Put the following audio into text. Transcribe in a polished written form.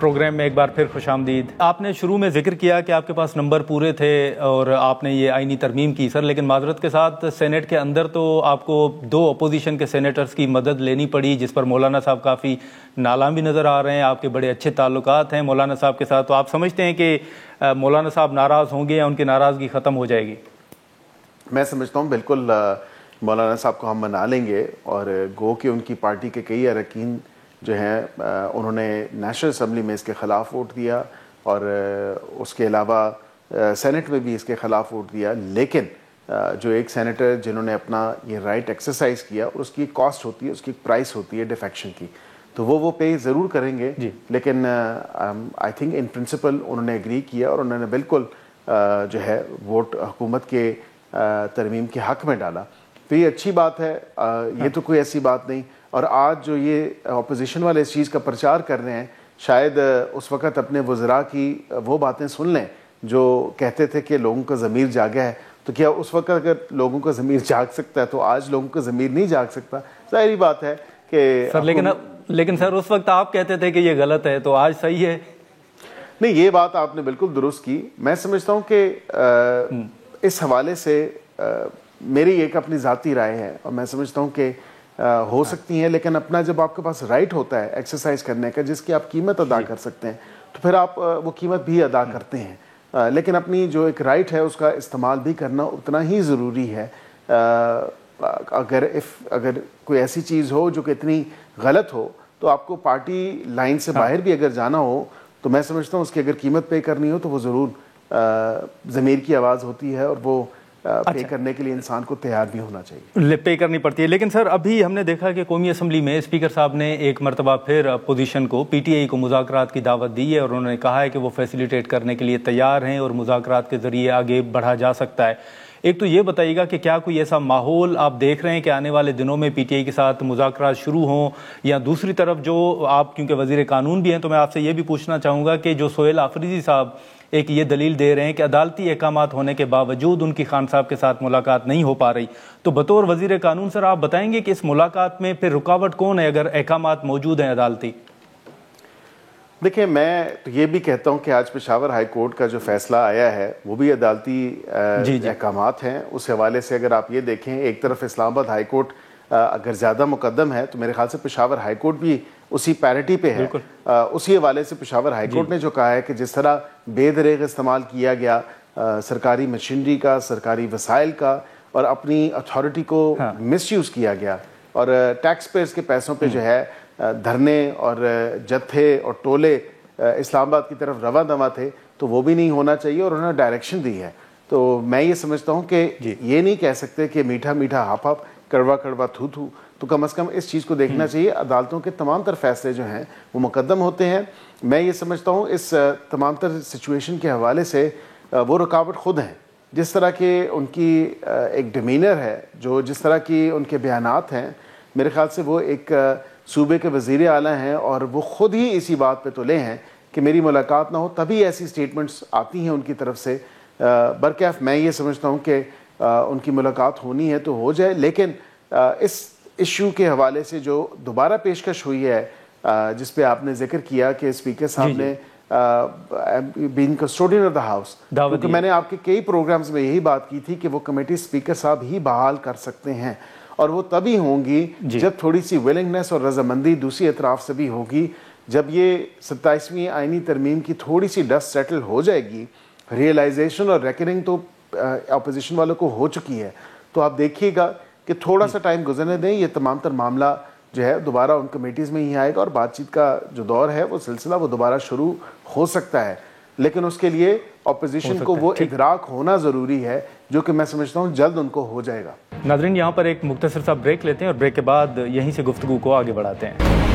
Programme میں ایک بار پھر خوش آمدید۔ آپ نے شروع میں ذکر کیا کہ آپ کے پاس نمبر پورے تھے اور آپ نے یہ آئینی ترمیم کی سر، لیکن معذرت کے ساتھ سینٹ کے اندر تو آپ کو 2 اپوزیشن کے سینیٹرز کی مدد لینی پڑی، جس پر مولانا صاحب کافی نالاں بھی نظر آ رہے ہیں، آپ کے بڑے اچھے تعلقات ہیں مولانا صاحب کے ساتھ، تو آپ سمجھتے ہیں کہ مولانا صاحب ناراض ہوں گے یا ان کی ناراضگی ختم ہو جائے گی؟ میں سمجھتا ہوں بالکل مولانا صاحب کو ہم منا لیں گے، اور گو کہ ان کی پارٹی کے کئی اراکین جو ہیں انہوں نے نیشنل اسمبلی میں اس کے خلاف ووٹ دیا اور اس کے علاوہ سینٹ میں بھی اس کے خلاف ووٹ دیا، لیکن جو ایک سینیٹر جنہوں نے اپنا یہ رائٹ ایکسرسائز کیا، اور اس کی کاسٹ ہوتی ہے، اس کی پرائس ہوتی ہے ڈیفیکشن کی، تو وہ پے ضرور کریں گے، لیکن آئی تھنک ان پرنسپل انہوں نے ایگری کیا اور انہوں نے بالکل جو ہے ووٹ حکومت کے ترمیم کے حق میں ڈالا، تو یہ اچھی بات ہے، یہ تو کوئی ایسی بات نہیں۔ اور آج جو یہ اپوزیشن والے اس چیز کا پرچار کر رہے ہیں، شاید اس وقت اپنے وزراء کی وہ باتیں سن لیں جو کہتے تھے کہ لوگوں کا ضمیر جاگا ہے، تو کیا اس وقت اگر لوگوں کا ضمیر جاگ سکتا ہے تو آج لوگوں کا ضمیر نہیں جاگ سکتا؟ ظاہری بات ہے کہ سر لیکن سر اس وقت آپ کہتے تھے کہ یہ غلط ہے، تو آج صحیح ہے؟ نہیں، یہ بات آپ نے بالکل درست کی۔ میں سمجھتا ہوں کہ اس حوالے سے میری ایک اپنی ذاتی رائے ہے، اور میں سمجھتا ہوں کہ ہو سکتی ہیں، لیکن اپنا جب آپ کے پاس رائٹ ہوتا ہے ایکسرسائز کرنے کا جس کی آپ قیمت ادا کر سکتے ہیں، تو پھر آپ وہ قیمت بھی ادا کرتے ہیں، لیکن اپنی جو ایک رائٹ ہے اس کا استعمال بھی کرنا اتنا ہی ضروری ہے۔ اگر کوئی ایسی چیز ہو جو کہ اتنی غلط ہو، تو آپ کو پارٹی لائن سے باہر بھی اگر جانا ہو، تو میں سمجھتا ہوں اس کی اگر قیمت پے کرنی ہو تو وہ ضرور ضمیر کی آواز ہوتی ہے، اور وہ پے کرنے کے لیے انسان کو تیار بھی ہونا چاہیے، پے کرنی پڑتی ہے۔ لیکن سر ابھی ہم نے دیکھا کہ قومی اسمبلی میں اسپیکر صاحب نے ایک مرتبہ پھر اپوزیشن کو، پی ٹی آئی کو مذاکرات کی دعوت دی ہے، اور انہوں نے کہا ہے کہ وہ فیسیلیٹیٹ کرنے کے لیے تیار ہیں اور مذاکرات کے ذریعے آگے بڑھا جا سکتا ہے۔ ایک تو یہ بتائیے گا کہ کیا کوئی ایسا ماحول آپ دیکھ رہے ہیں کہ آنے والے دنوں میں پی ٹی آئی کے ساتھ مذاکرات شروع ہوں، یا دوسری طرف جو آپ کیونکہ وزیر قانون بھی ہیں تو میں آپ سے یہ بھی پوچھنا چاہوں گا کہ جو سہیل آفریدی صاحب ایک یہ دلیل دے رہے ہیں کہ عدالتی احکامات ہونے کے باوجود ان کی خان صاحب کے ساتھ ملاقات نہیں ہو پا رہی، تو بطور وزیر قانون سر آپ بتائیں گے کہ اس ملاقات میں پھر رکاوٹ کون ہے اگر احکامات موجود ہیں عدالتی؟ دیکھیں، میں تو یہ بھی کہتا ہوں کہ آج پشاور ہائی کورٹ کا جو فیصلہ آیا ہے وہ بھی عدالتی احکامات ہیں۔ اس حوالے سے اگر آپ یہ دیکھیں، ایک طرف اسلام آباد ہائی کورٹ اگر زیادہ مقدم ہے تو میرے خیال سے پشاور ہائی کورٹ بھی اسی پیرٹی پہ ہے۔ اسی حوالے سے پشاور ہائی کورٹ نے جو کہا ہے کہ جس طرح بے دریغ استعمال کیا گیا سرکاری مشینری کا، سرکاری وسائل کا، اور اپنی اتھارٹی کو مس یوز کیا گیا، اور ٹیکس پیئرز کے پیسوں پہ جو ہے دھرنے اور جتھے اور ٹولے اسلام آباد کی طرف رواں دواں تھے، تو وہ بھی نہیں ہونا چاہیے، اور انہوں نے ڈائریکشن دی ہے۔ تو میں یہ سمجھتا ہوں کہ یہ نہیں کہہ سکتے کہ میٹھا میٹھا ہاپ ہاپ، کڑوا کڑوا تھو تھو، تو کم از کم اس چیز کو دیکھنا چاہیے۔ عدالتوں کے تمام تر فیصلے جو ہیں وہ مقدم ہوتے ہیں۔ میں یہ سمجھتا ہوں اس تمام تر سچویشن کے حوالے سے وہ رکاوٹ خود ہیں، جس طرح کے ان کی ایک ڈیمینر ہے، جس طرح کی ان کے بیانات ہیں، میرے خیال سے وہ ایک صوبے کے وزیر اعلیٰ ہیں، اور وہ خود ہی اسی بات پہ تلے ہیں کہ میری ملاقات نہ ہو، تبھی ایسی سٹیٹمنٹس آتی ہیں ان کی طرف سے۔ برکیف میں یہ سمجھتا ہوں کہ ان کی ملاقات ہونی ہے تو ہو جائے، لیکن اس ایشو کے حوالے سے جو دوبارہ پیشکش ہوئی ہے جس پہ آپ نے ذکر کیا کہ اسپیکر صاحب نے بین کسٹوڈین آف دا ہاؤس، کیونکہ میں نے آپ کے کئی پروگرامز میں یہی بات کی تھی کہ وہ کمیٹی اسپیکر صاحب ہی بحال کر سکتے ہیں، اور وہ تبھی ہوں گی جب تھوڑی سی ولنگنس اور رضامندی دوسری اطراف سے بھی ہوگی۔ جب یہ 27ویں آئینی ترمیم کی تھوڑی سی ڈسٹ سیٹل ہو جائے گی، ریئلائزیشن اور ریکننگ تو اپوزیشن والوں کو ہو چکی ہے، تو آپ دیکھیے گا کہ تھوڑا سا ٹائم گزرنے دیں، یہ تمام تر معاملہ جو ہے دوبارہ ان کمیٹیز میں ہی آئے گا، اور بات چیت کا جو دور ہے وہ سلسلہ وہ دوبارہ شروع ہو سکتا ہے، لیکن اس کے لیے اپوزیشن کو وہ ادراک ہونا ضروری ہے، جو کہ میں سمجھتا ہوں جلد ان کو ہو جائے گا۔ ناظرین، یہاں پر ایک مختصر سا بریک لیتے ہیں، اور بریک کے بعد یہیں سے گفتگو کو آگے بڑھاتے ہیں۔